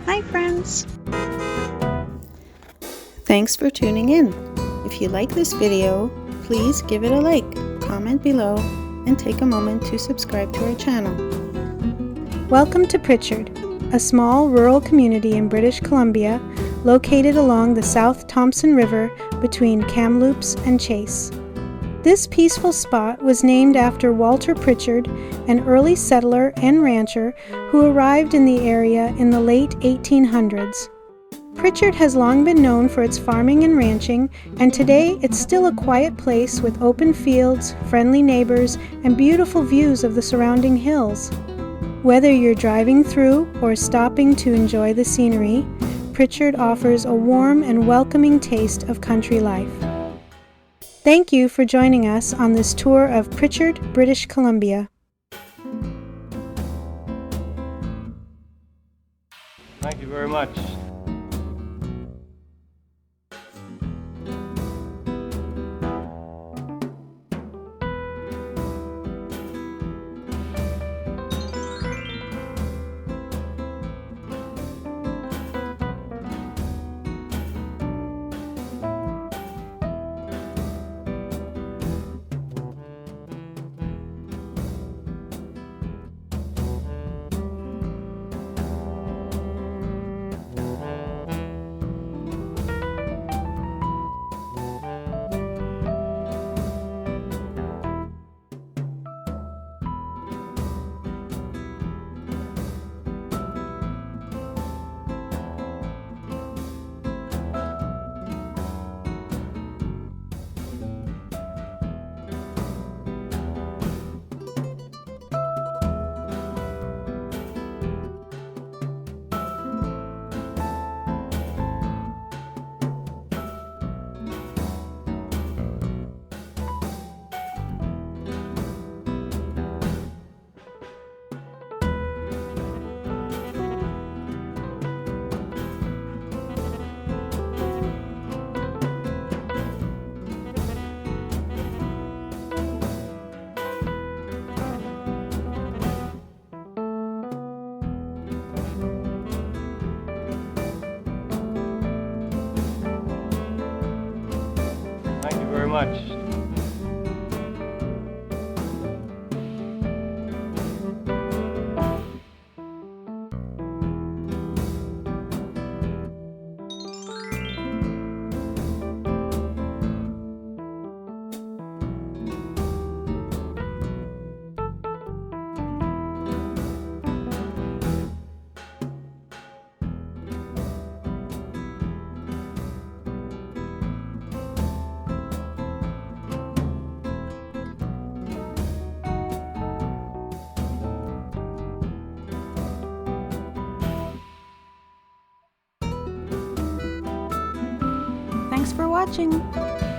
Hi friends! Thanks for tuning in. If you like this video, please give it a like, comment below, and take a moment to subscribe to our channel. Welcome to Pritchard, a small rural community in British Columbia located along the South Thompson River between Kamloops and Chase. This peaceful spot was named after Walter Pritchard, an early settler and rancher who arrived in the area in the late 1800s. Pritchard has long been known for its farming and ranching, and today it's still a quiet place with open fields, friendly neighbors, and beautiful views of the surrounding hills. Whether you're driving through or stopping to enjoy the scenery, Pritchard offers a warm and welcoming taste of country life. Thank you for joining us on this tour of Pritchard, British Columbia. Thank you very much. Thank you very much. Thanks for watching!